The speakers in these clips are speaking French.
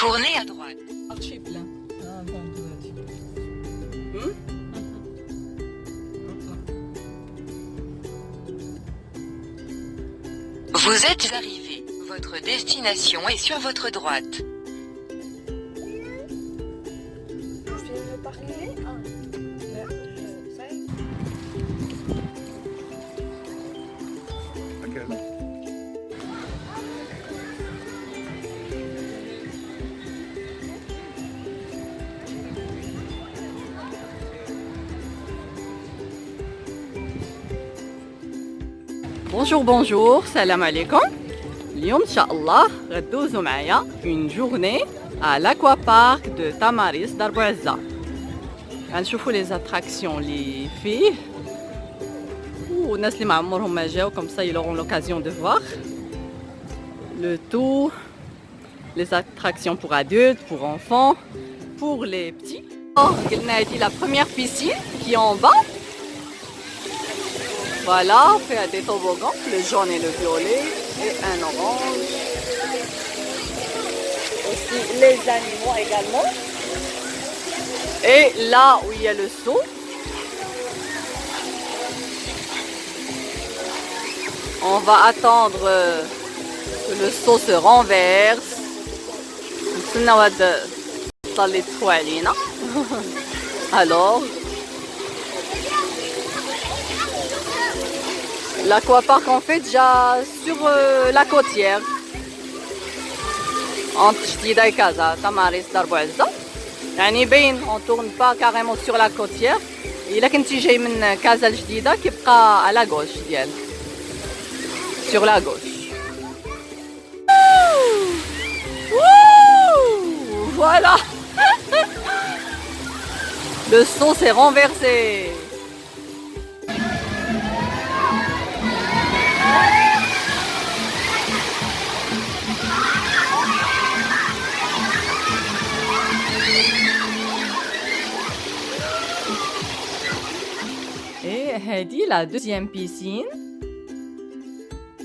Tournez à droite. Vous êtes arrivé. Votre destination est sur votre droite. Bonjour, salam alaikum. اليوم إن شاء الله غدوزو معايا une journée à l'aquapark de Tamaris دار بوعزة. غنشوفوا لي زاتراكسيون اللي فيه والناس اللي ما عمرهم ما جاو comme ça ils auront l'occasion de voir le tout, les attractions pour adultes, pour enfants, pour les petits. قلنا هذه la première piscine qui est en bas. Voilà, on fait des toboggans, le jaune et le violet, et un orange. Aussi les animaux également. Et là où il y a le seau, on va attendre que le seau se renverse. Alors, l'aquapark en fait déjà sur la côtière entre جديدة et Casa, Tamaris, دار بوعزة. يعني باين on tourne pas carrément sur la côtière. إلا كنتي جاي من كازا الجديدة كيبقى à la gauche ديال sur la gauche. Voilà. Le seau s'est renversé. Et Hadi, la deuxième piscine.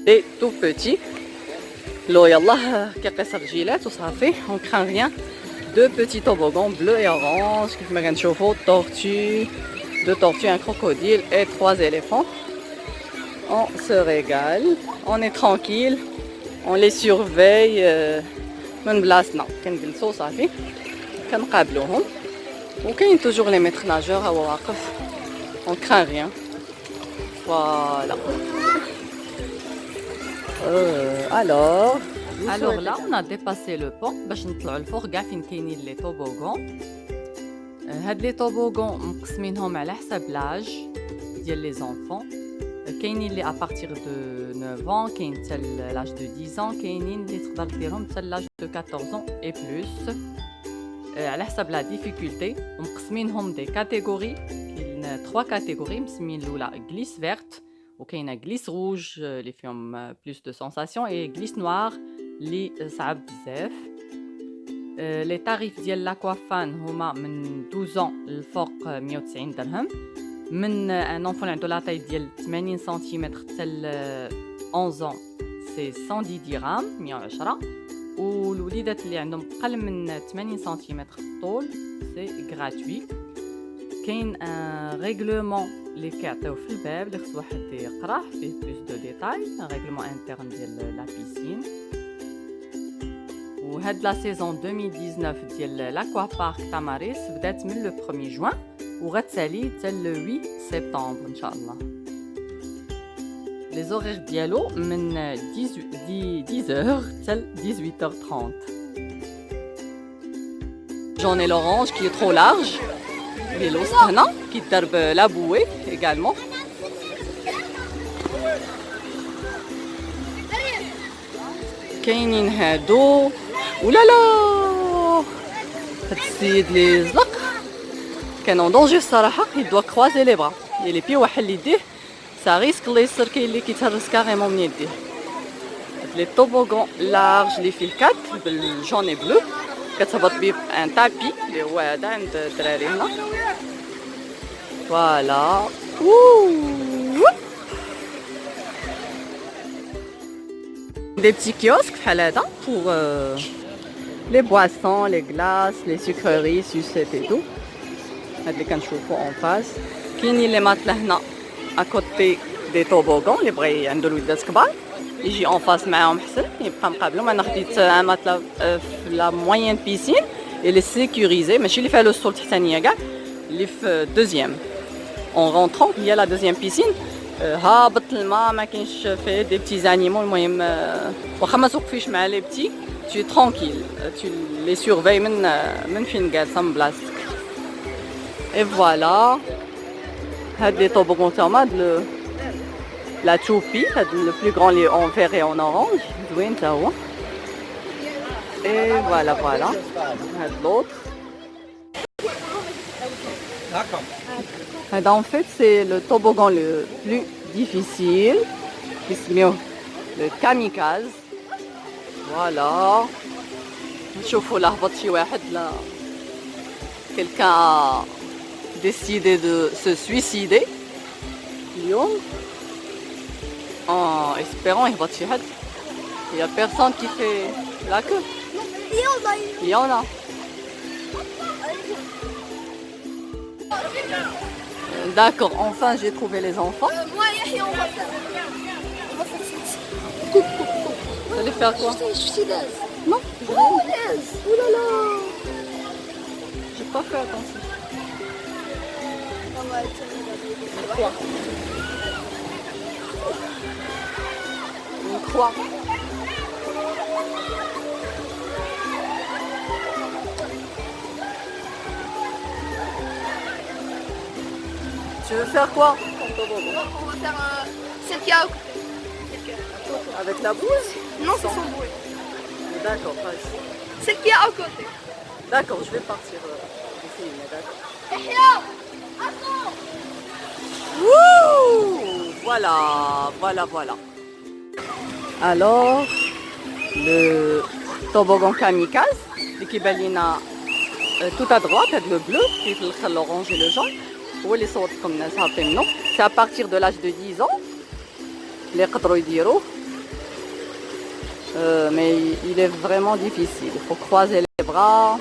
C'est tout petit. L'eau yallah كيقيس الرجيلات وصافي. On craint rien. Deux petits toboggans bleus et orange. كيف ما كنشوفوا tortues, deux tortues, un crocodile et trois éléphants. On se régale. On est tranquille. On les surveille. من بلاصتنا كنجلسوا صافي كنقابلوهم. وكاين toujours les maîtres nageurs هو واقف. On craint rien. Voilà. Alors là, on a dépassé le pont باش نطلعوا الفوق كاع فين كاينين لي طوبوغون. هاد لي طوبوغون مقسمينهم على حساب لاج ديال لي زونفون. كاينين اللي à partir de 9 ans, كاين حتى لاج de 10 ans, كاينين اللي تقدر ديرهم حتى لاج de 14 ans et plus. على حساب لا ديفيكولتي ومقسمينهم دي كاتيجوري. كاين 3 كاتيجوري مسمين الاولى غليس فيرت وكاينه غليس روج اللي فيهم بلوس دو سونساسيون اي غليس نوار اللي صعب بزاف. لي تاريف ديال لاكوافان هما من 12 للفوق 190 درهم. من ان انفون عنده لا تاي ديال 80 سنتيمتر حتى ل 11 سي 110 درهم 110. والوليدات اللي عندهم اقل من 80 سنتيمتر طول سي غراتوي. كاين ان ريغلومون اللي كيعطيو في الباب اللي خص واحد يقراه فيه بلوس دو ديتاي. ان ريغلومون انترن ديال لا بيسين. وهاد لا سيزون 2019 ديال لاكوابارك تاماريس بدات من لو 1 جوان وغتسالي حتى لو 8 سبتمبر ان شاء الله. لي زورير ديالو من 10h حتى 18h30. J'en ai l'orange qui est trop large. Vélo هنا كيتضرب لا بوي également. كاينين هادو ولا لا هاد السيد اللي زلق كان اون دونجي الصراحه. يدوا كروازي لي برا لي بي واحد اللي يديه سا ريسك الله يسر. كاين اللي كيتهرس كاريمون من يديه. هاد لي طوبوغون لارج اللي فيه الكات بالجون اي بلو كتهبط بيه ان تابي اللي هو هذا عند الدراري هنا. فوالا دي بتي كيوسك بحال هذا بور les boissons, les glaces, les sucreries, sucettes et tout. هاد اللي كنشوفو en face. كاينين لي ماتلا هنا à côté des toboggans اللي بغى عنده الوليدات كبار يجي en face معاهم حسن يبقى مقابلهم. انا خديت ان ماتلا في لا موين بيسين اللي سيكوريزي ماشي اللي فيها لو ستول تحتانيه كاع اللي في دوزيام. اون رونطرون هي لا دوزيام بيسين هابط الماء ما كاينش فيه دي بتي زانيمون. المهم واخا ما توقفيش مع لي بتي tu es tranquille, tu les surveilles من فين جالسه من بلاصتك. Et voilà, هاد لي طوبوغون تاعهم هاد لا توبي هاد le plus grand les en vert et en orange زوين تا هو. Et voilà voilà هاد l'autre. هذا en fait c'est le toboggan le plus difficile كيسميوه le kamikaze. Voilà. نشوفوا لا هبط شي واحد لا quelqu'un a décidé de se suicider اليوم en espérant يهبط شي حد. Il y a personne qui fait la queue. Il y en a. D'accord, enfin j'ai trouvé les enfants. Moi, Yahya, on va faire. On va faire ça. Vous allez faire quoi? Je suis d'aise. Non, Oh, d'aise. Oh là là. j'ai pas fait attention. On va être. Quoi? Une croix. Tu veux faire quoi? On va faire celle qui a à côté. Avec la bouse? Non, c'est son bruit. D'accord, vas-y. Celle qui est à côté. D'accord, je vais partir du film, d'accord. Yahya, attends. Wouh! Voilà, voilà, voilà. Alors, le toboggan kamikaze, qui est tout à droite, avec le bleu, puis l'orange et le jaune. هو اللي صورتكم الناس هابطين منه. C'est à partir de l'âge de 10 ans اللي يقدروا يديروه. Mais il est vraiment difficile. Il faut croiser les bras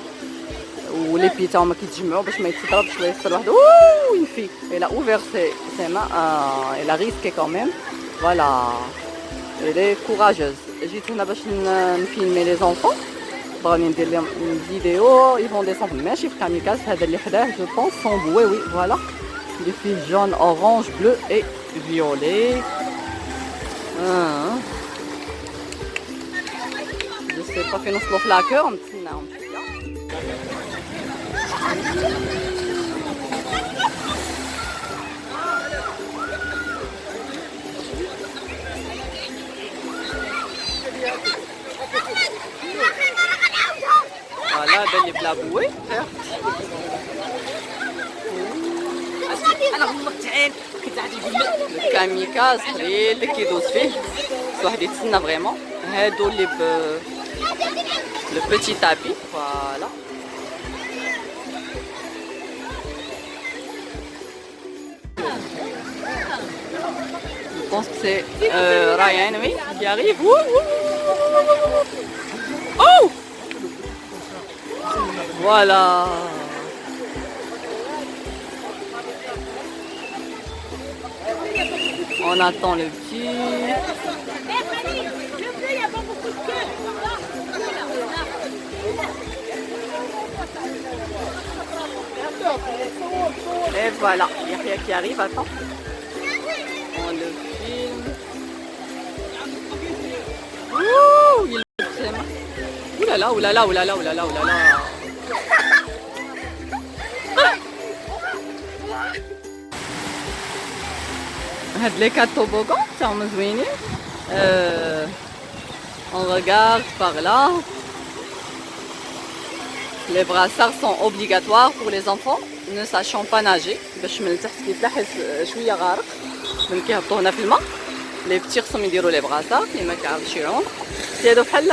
ou les pieds تاعهم كيتجمعوا باش ما يتضربش ولا يصير وحده. Ouh, une fille. Elle a ouvert ses mains. Elle a risqué quand même. Voilà. Elle est courageuse. جيت هنا باش نفيلمي les enfants. بغاني ندير لهم فيديو. Ils vont descendre ماشي في كاميكاز. هذا اللي حداه je pense sont boués. Oui, voilà. Les fils jaune, orange, bleu et violet. Je sais pas فين وصلوا في لاكور نتسناهم شويه. Voilà, هذا اللي بلا بوي. الكاميكاز قليل اللي كيدوز فيه بس واحد يتسنى فريمون. هادو اللي le petit tapis, voilà. Je pense que c'est Ryan, oui, qui arrive. Oh! Voilà. On attend le petit. Et voilà, Yahya qui arrive, attends. On le filme. Ouh, il est vraiment... Ouh là là, ouh là là, ouh là là, ouh là là, ouh là là. هاد لي كات توبوغون تاعهم زوينين. On regarde par là. Les brassards sont obligatoires pour les enfants ne sachant pas nager. باش من تحت كيتلاحظ شويه غارق من كيهبطوا هنا في الماء. لي بتي خصهم يديروا لي براصار اللي ما كيعرفش يعوم. هادو بحال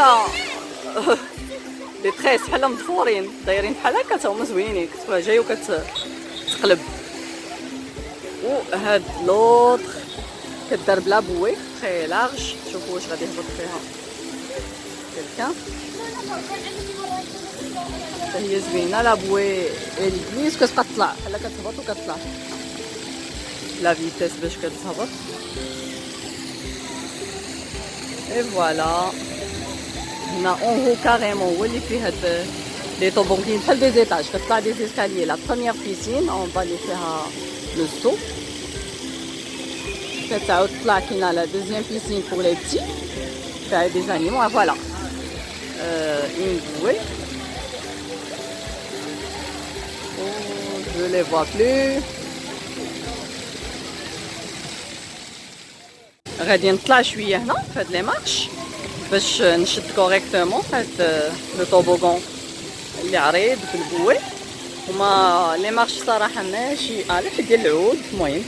لي تريس بحال مضفورين دايرين بحال هكا تا هما زوينين. كتبقى جاي وكتقلب. وهاد لوطر كدار بلا بوي تري لارج. شوفوا واش غادي يهبط فيها كلكان. هي زوينه لا بوي الجليس كتبقى تطلع بحال كتهبط وكتطلع لا فيتيس باش كتهبط اي فوالا هنا اون هو كاريمون هو اللي فيه هاد لي طوبونكين بحال دي زيتاج كتطلع دي زيسكاليي لا بروميير بيسين اون با اللي فيها لو سو كتعاود تطلع كاينه لا دوزيام بيسين بور لي بتي فيها دي زانيمون فوالا une bouée. Oh, je les vois plus. غادي نطلع شويه هنا في هاد لي مارش باش نشد كوريكتومون هاد لو طوبوغون اللي عريض بالبوي هما لي مارش صراحه ماشي الف ديال العود المهم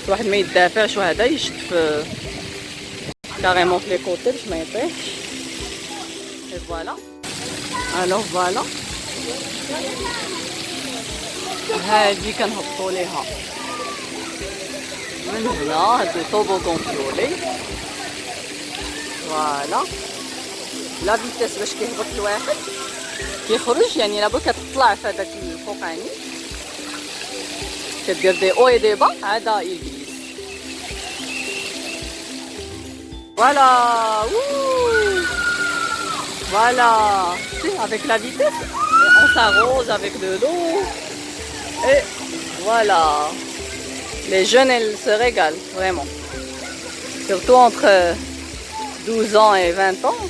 الواحد ما يدافعش وهذا يشد في كاريمون في لي كوتي باش ما يطيحش اي فوالا الوغ فوالا هادي كنهبطو ليها من هنا هاد الطوبوغون فيولي فوالا لا فيتاس باش كيهبط الواحد كيخرج يعني لابد كتطلع في هذاك الفوقاني كدير دي او اي دي با عادا يجلس فوالا voilà avec la vitesse on s'arrose avec de l'eau et voilà les jeunes elles se régalent vraiment surtout entre 12 ans et 20 ans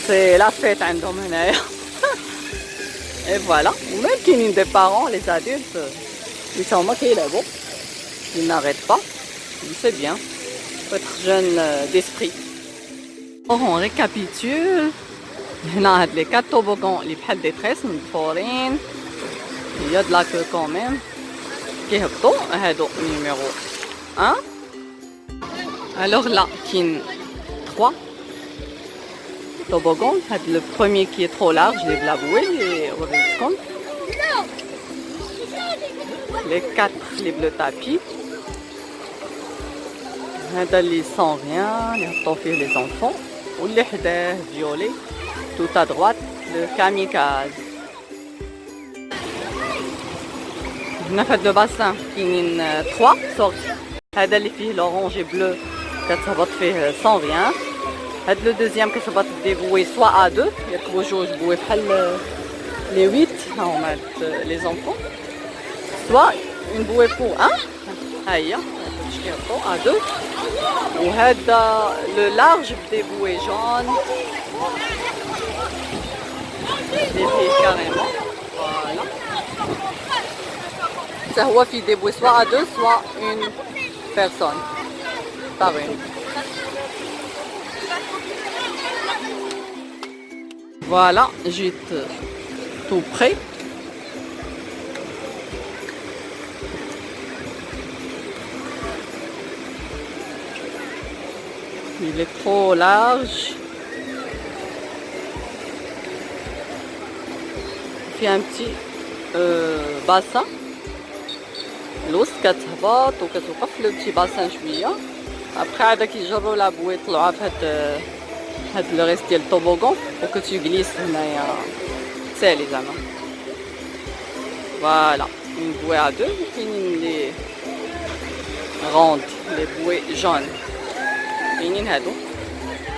c'est la fête عندهم هنايا et voilà ou même كاينين des parents les adultes ils sont هما كيلعبوا ils n'arrêtent pas c'est bien faut être jeune d'esprit. On récapitule هنا هاد لي 4 طوبوغون اللي بحال دي تريس مدفورين هي د لاكو كوميم كيهبطوا هادو نيميرو 1 الوغ لا كاين 3 طوبوغون هاد لو بروميير كي ترو لارج لي بلا بوي لي وريتكم لي 4 لي بلو تابي هذا اللي سون ريان اللي هبطوا فيه لي زونفون واللي حداه فيولي tout à droite le kamikaze هنا في هاد لو باسان كاينين 3 سورت هذا اللي فيه لورانج بلو كتهبط فيه سون ريان هاد لو دوزيام كتهبط دي بوي سوا ا 2 يركبوا جوج بوي بحال لي 8 ها هما لي زونفون سوا اون بوي بور 1 ها هي باش كيهبطوا ا 2 وهذا لو لارج بدي بوي جون اللي فيه كاريمون فوالا حتى هو فيه دي بوي سوا ا 2 سوا اون بيرسون باغ اون فوالا جيت تو بري il est trop large في un petit bassin الوسط كتهبط وكتوقف لو بتي باسان شويه ابخي عاد كيجروا لا بوي يطلعوها في هاد لو ريست ديال الطوبوغون وكتجلس هنايا سالي زعما فوالا اون بوي ا 2 وكاينين لي غوند لي بوي جون كاينين هادو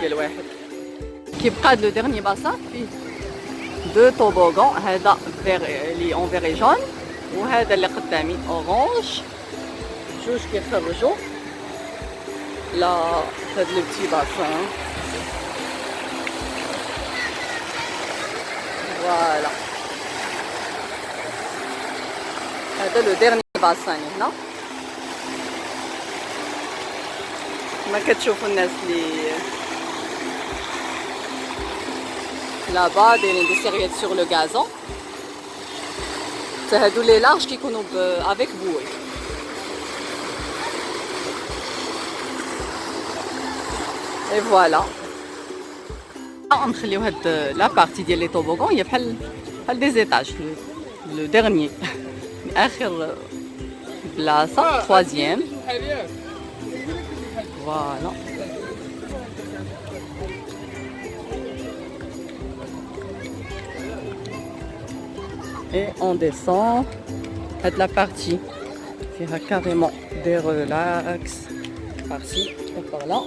ديال واحد كيبقى هاد لو ديرني باسان فيه 2 طوبوغون هذا فيغ لي اون فيغي جون وهذا اللي قدامي اورانج جوج كيخرجوا لا هاد لو بتي باسان فوالا هذا لو ديرني باسان هنا ما كتشوفوا الناس اللي لابا دايرين دي سيريات سور لو غازون حتى هادو لي لارج كيكونوا افيك بوي اي فوالا نخليو هاد لا بارتي ديال لي طوبوغون هي بحال دي زيتاج لو ديرني اخر بلاصه troisième voilà Et on descend. De la partie. Il y a carrément des relax. Par-ci et par-là.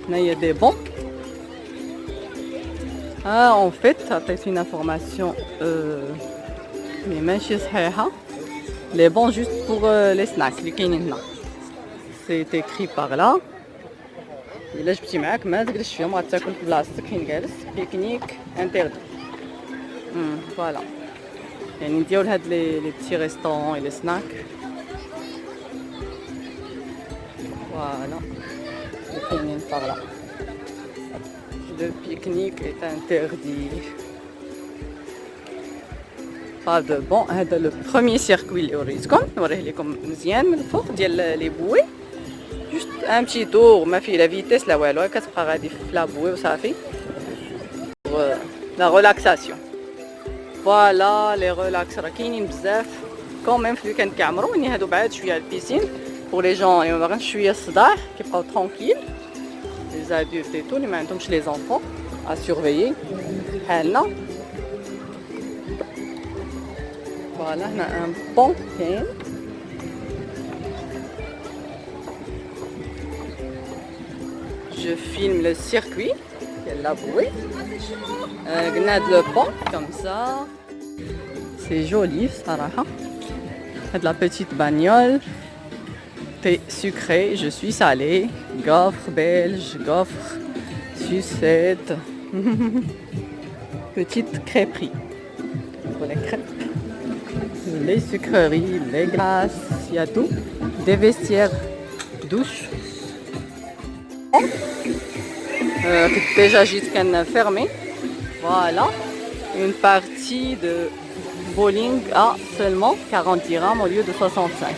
Là, il y a des bancs. Ah, en fait, c'est une information. Mais les bancs juste pour les snacks, les كاينين. C'est écrit par là. إلا جبتي معاك ما تجلسش فيهم غتاكل في بلاصتك فين جالس بيكنيك انتردي. فوالا يعني نديرو لهاد لي بتي ريستورون لي سناك. فوالا كاينين par là. Le pique-nique est interdit. Pas de bon. هذا le premier circuit اللي وريتكم نوريه لكم مزيان من الفوق ديال لي بوي. Juste un petit tour, ما في la vitesse لا والو كتبقى غادي في لا بوي وصافي. La relaxation. Voilà les relax راه كاينين بزاف quand même في الويكاند كيعمرو يعني هادو بعاد شويه البيسين pour les gens اللي ما باغينش شويه الصداع كيبقاو tranquille. Les adultes et tout اللي ما عندهمش les enfants à surveiller بحالنا. Voilà هنا un pont كاين. Je filme le circuit, la bouée. Gnade le pont, comme ça. C'est joli, Saraha. De la petite bagnole. Thé sucré, je suis salé. Gaufre belge, gaufre, sucette. Petite crêperie. Pour les crêpes. Les sucreries, les glaces, il y a tout. Des vestiaires, douche. Déjà jusqu'à fermé. Voilà. Une partie de bowling à seulement 40 dirhams au lieu de 65.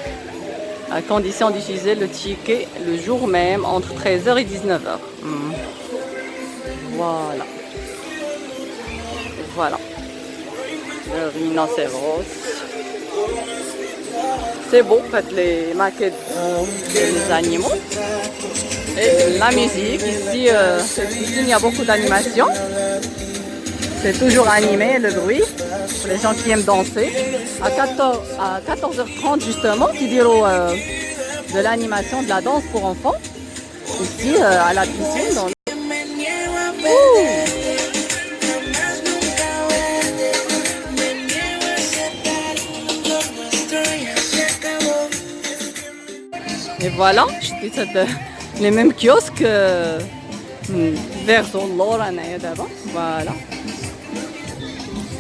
À condition d'utiliser le ticket le jour même entre 13h et 19h. Voilà. Voilà. Le rhinocéros. C'est beau, faites les maquettes des animaux. Et la musique, ici il y a beaucoup d'animation. C'est toujours animé, le bruit, pour les gens qui aiment danser. À 14h30 justement, qui diront de l'animation, de la danse pour enfants. Ici, à la piscine. Dans Et voilà, j'étais les mêmes kiosques vers l'or d'abord. Voilà.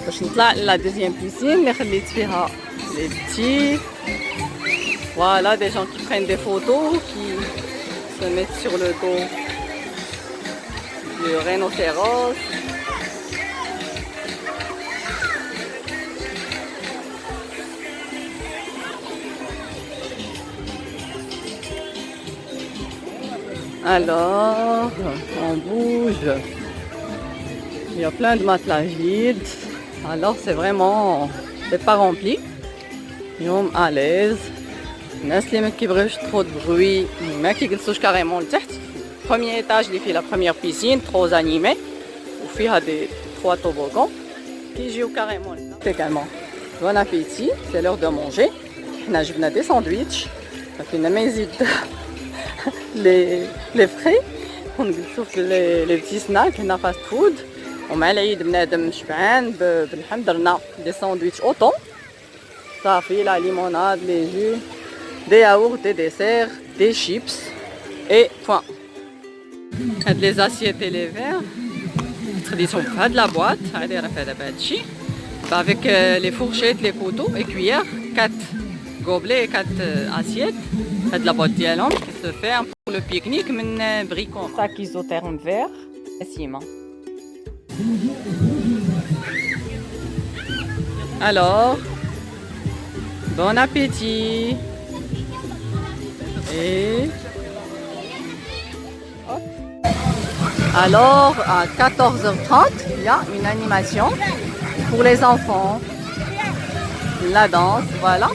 باش نطلع la deuxième piscine اللي خليت فيها les petits. Voilà, des gens qui prennent des photos, qui se mettent sur le dos du rhinocéros. Alors, on bouge. Il y a plein de matelas vides. Alors, c'est vraiment... c'est pas rempli. Ils sont à l'aise. الناس اللي ما كيبغيوش trop de bruit ما كيجلسوش كاريمون لتحت. Premier étage اللي فيه la première piscine, trop animée. وفيها des 3 toboggans. كيجيو كاريمون لتحت également. Bon appétit, c'est l'heure de manger. حنا جبنا des sandwichs. فينا ما يزيد les frais ونجلسوا في les petits snacks هنا فاست فود. ومع العيد بنادم شبعان باللحم درنا دي ساندويتش اوطون صافي لا ليموناد لي جو دي ياورت دي ديسير دي شيبس اي بوان. هاد لي زاسييت اي لي فير خديتهم في هاد لا بواط هادي راه فيها دابا هادشي افيك لي فورشيت لي كوتو اي كويير 4 gobelets et 4 assiettes. هاد لا بواط ديالهم كي سو فير pour le pique-nique من بريكوم. sac isotherme vert ciment. Alors, bon appétit. Et hop. Alors, à 14h30, il y a une animation pour les enfants. La danse, voilà.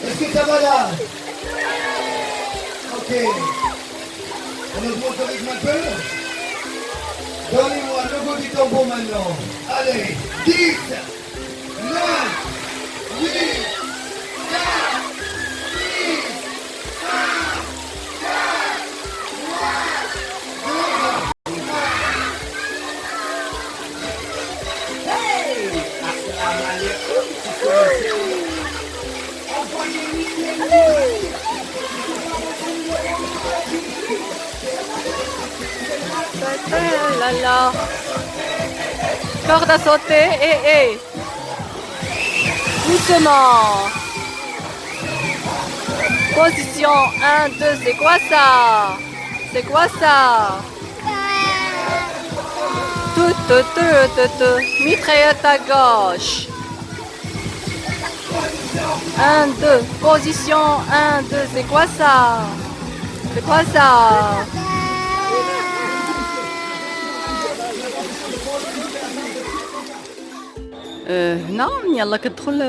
Est-ce que ça va là? Ok. On augmente le rythme un peu? Donnez-moi le goût du tambour maintenant. Allez, 10, 9, 8, 4, 6, 5, 4, 3, 2, 1. Hey! Assalamu alaikum. Là là. Corde à sauter et doucement. Position 1, 2, c'est quoi ça? C'est quoi ça? Tout. Mitraillette à gauche. 1, 2, position 1, 2, c'est quoi ça? C'est quoi ça? هنا يلا كتدخل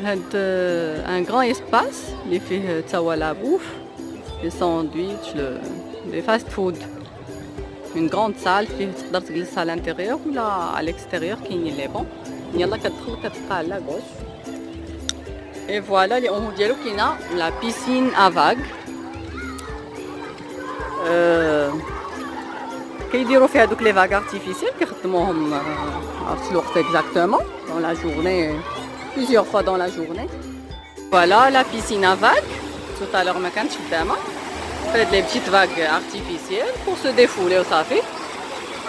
هاد ان غران اسباس اللي فيه توا لا بوف لي ساندويتش لي فاست فود اون غراند سال فيه تقدر تجلس على الانتيريور ولا على الاكستيريور كاينين لي بون يلا كتدخل كتلقى على غوش اي فوالا لي اون ديالو كاينه لا بيسين ا فاغ كيديروا فيها دوك لي فاغ ارتيفيسيال كيخدموهم في الوقت اكزاكتومون dans la journée plusieurs fois dans la journée voilà la piscine à vagues tout à l'heure ما كانتش خدامه فهاد لي بتيت فاغ ارتيفيسيال pour se défouler وصافي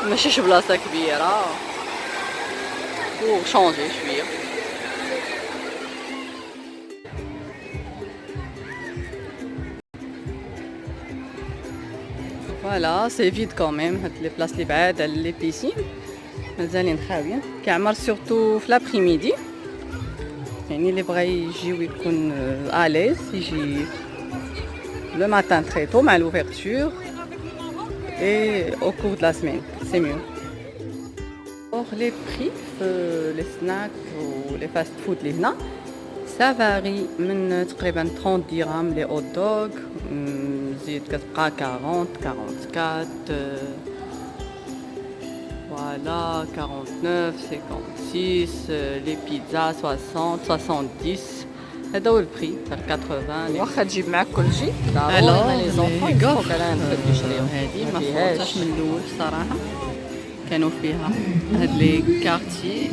ماشيش بلاصه كبيره pour changer شويه Voilà, c'est vide quand même, les places les بعاد les piscines مازالين خاويين كيعمر surtout في l'après-midi يعني اللي بغى يجي ويكون à l'aise يجي le matin très tôt مع l'ouverture et au cours de la semaine, c'est mieux. Or les prix les snacks ou les fast food اللي هنا ça varie من تقريبا 30 درهم les hot dog زيد كتبقى 40 44 voilà 49 56 les pizzas 60 70 هذا هو البري تاع 80 واخا تجيب معاك كلشي ضروري لي زونفون يفوق على نبداو نشريو هذه ما فوتش من الاول الصراحه كانوا فيها هاد لي كارتي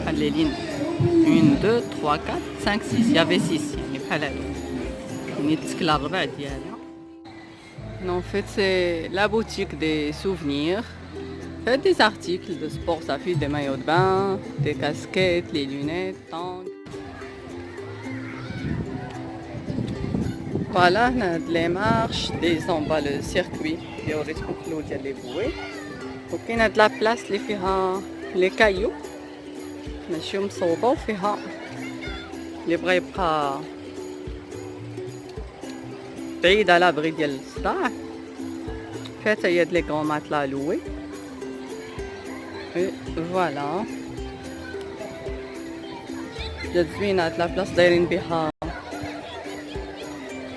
بحال لي لين 1 2 3 4 5 6 يافي 6 يعني بحال هادو يعني تسكلا الربع ديالها. En fait, c'est la boutique des souvenirs. Fait des articles de sport, ça fait des maillots de bain, des casquettes, les lunettes, tanks. Voilà, on a les marches, des en bas le circuit, et on retrouve l'eau de les bouées. Donc, on a de la place, les cailloux. ماشي مصوبة وفيها اللي بغا يبقى بعيد على بغي ديال الصداع فيها حتى هي لي كغون ماتلا لوي فوالا جات زوينة هاد لابلاص دايرين بها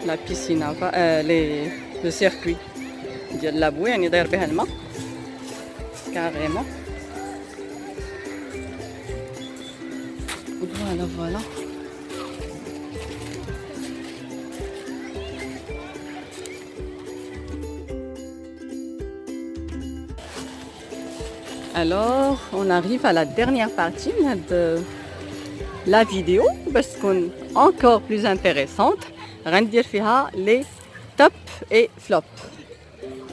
لا بيسينا لي لو سيركوي ديال لابوي يعني داير بها الماء كاريمون voilà. Alors, on arrive à la dernière partie de la vidéo, parce qu'on est encore plus intéressante. غندير فيها لي توب اي فلوب.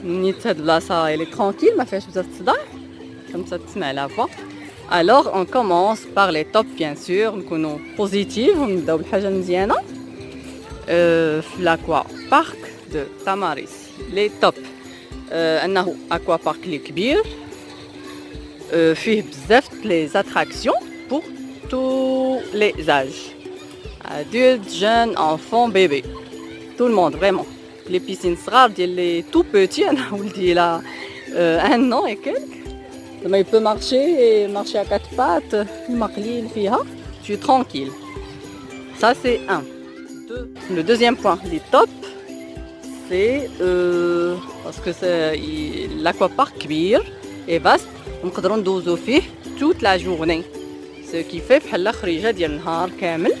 نيت هاد البلاصه اللي ترونكيل ما فيهاش بزاف الصداع كما تسمع لا فوا. Alors on commence par les tops bien sûr, نكونوا بوزيتيف ونبداو بالحاجه المزيانه. في لاكوا بارك دو تاماريس لي توب انه اكوا بارك اللي كبير فيه بزاف لي اتراكسيون pour tous les âges, adultes, jeunes, enfants, bébés, tout le monde vraiment. Les piscines صغار ديال les tout petits, انا ولدي لا 1 an et quelques. Mais il peut marcher à 4 pattes, المقليل فيها, je suis tranquille. Ça c'est un. Le deuxième point, les tops, c'est parce que c'est l'aquapark كبير et vaste, ونقدروا ندوزو فيه toute la journée. Ce qui fait بحال خريجه ديال النهار كامل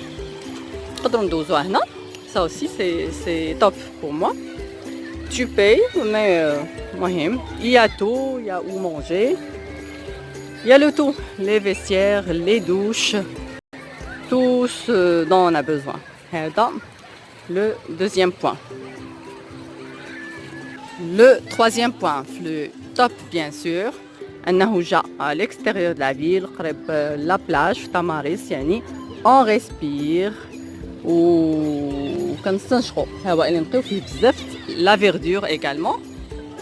نقدروا ندوزوها هنا. Ça aussi c'est top pour moi. Tu payes mais مهم il y a tout, il y a où manger. Il y a le tout, les vestiaires, les douches, tout ce dont on a besoin. هذا le deuxième point. Le troisième point, le top bien sûr, أنه جا à l'extérieur de la ville, قريب la plage في تماريس يعني on respire وكنستنشقوا الهواء اللي نقيو فيه بزاف la verdure également,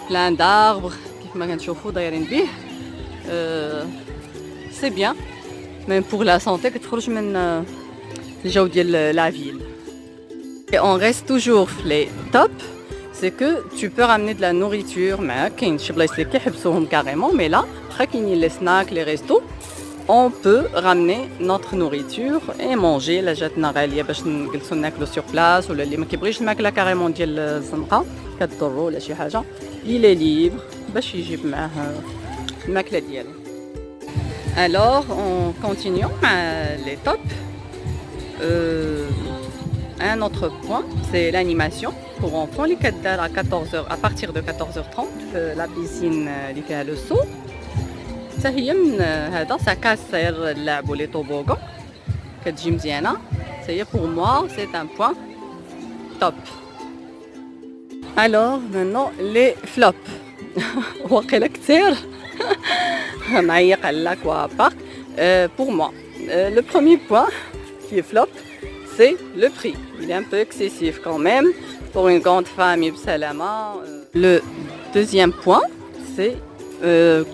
plein d'arbres كيف ما كنشوفوا دايرين به. C'est bien, même pour la santé كتخرج من الجو ديال la ville. Et on reste toujours les tops, c'est que tu peux ramener de la nourriture معاك. كاين شي بلايص اللي كيحبسوهم carrément, mais là après كاينين les snacks, les restos, on peut ramener notre nourriture et manger. لا جاتنا غاليه باش نجلسوا ناكلوا sur place ولا اللي ما كيبغيش الماكله كاريمون ديال الزنقه كتضرو ولا شي حاجه, il est libre باش يجيب معاه الماكله ديالو. Alors on continue les tops. Un autre point, c'est l'animation pour enfants. Les 4 à 14h, à partir de 14h30, la piscine اللي فيها le saut. حتى هي من هذا ساكاسير نلعبوا لي طوبوغون كتجي مزيانه. c'est pour moi c'est un point top. Alors maintenant les flops. واقيلا كثير معيق على l'aqua park. Pour moi le premier point qui est flop, c'est le prix. Il est un peu excessif quand même pour une grande famille بسلامة. Le deuxième point, c'est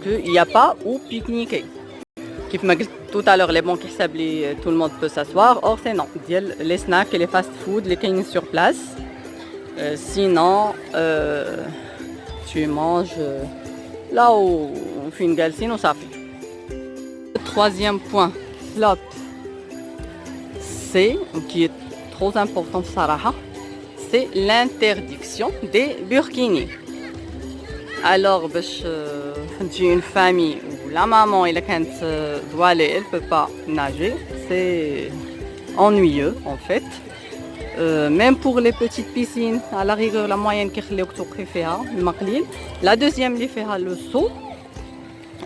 qu'il n'y a pas où pique-niquer. كيف ما قلت tout à l'heure, les bancs qui s'ablient, tout le monde peut s'asseoir. Or c'est non. Les snacks et les fast-food, les caïnes sur place. Sinon, tu manges là où on fait une galcine ou ça fait. Le troisième point, flop, c'est, qui est trop important صراحة, c'est l'interdiction des burkinis. Alors باش تجي une famille où la maman إلا كانت voilée, elle peut pas nager, c'est ennuyeux en fait. Même pour les petites piscines, à la rigueur la moyenne كيخليوك توقفي فيها المقليل. La deuxième اللي فيها le saut,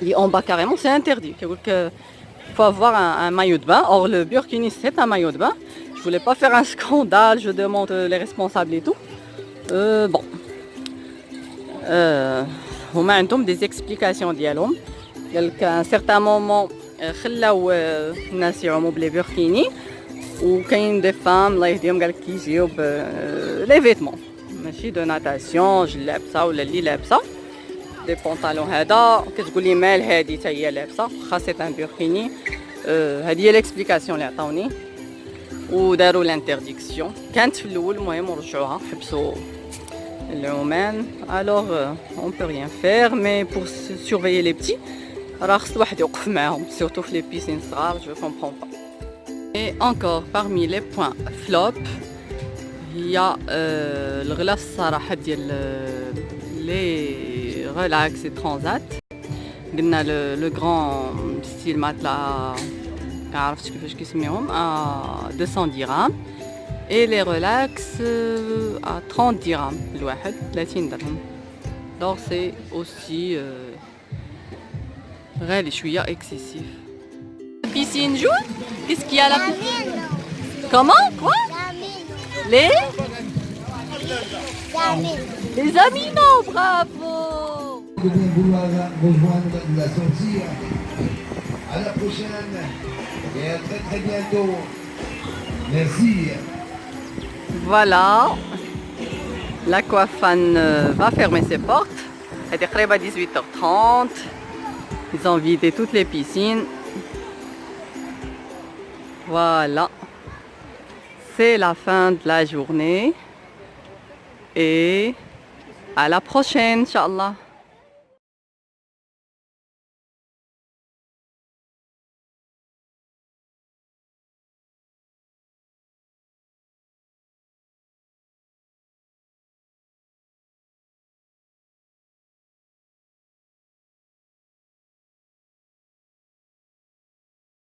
اللي en bas carrément, c'est interdit. Il faut avoir un maillot de bain. Or le burkini c'est un maillot de bain. Je voulais pas faire un scandale, je demande les responsables et tout. Bon. هما عندهم des explications ديالهم. قالك à un certain moment خلاو الناس يعوموا بلي burkini وكاين des femmes الله يهديهم قالك كيجيو les vêtements ماشي دو ناتاسيون لابسه ولا اللي لابسه دي بونطالون. هذا كتقول لي مال هادي حتى هي لابسه واخا سي ان بوركيني. هذه هي ليكسبليكاسيون اللي عطاوني وداروا لانترديكسيون. كانت في الاول المهم ورجعوها حبسوا العومان. الوغ اون بو ريان فير مي بور سورفيي لي بتي راه خص الواحد يوقف معاهم سورتو في لي بيسين صغار. جو كومبرون با. Et encore parmi les points flop, il y a الغلاف الصراحه ديال les relax et transat. قلنا le grand style matelas عرفتش كيفاش كيسميهم à 210 dirhams et les relax à 30 dirhams الواحد 30 درهم. Donc c'est aussi غالي شويه excessif. Piscine jaune? Qu'est-ce qu'il y a là? Comment? Quoi? Les Les amis, non, bravo. De bien vouloir rejoindre la sortie. À la prochaine et à très très bientôt. Merci. Voilà, l'Aquafan va fermer ses portes. Elle est à 18h30. Ils ont vidé toutes les piscines. Voilà, c'est la fin de la journée. Et à la prochaine, Inch'Allah.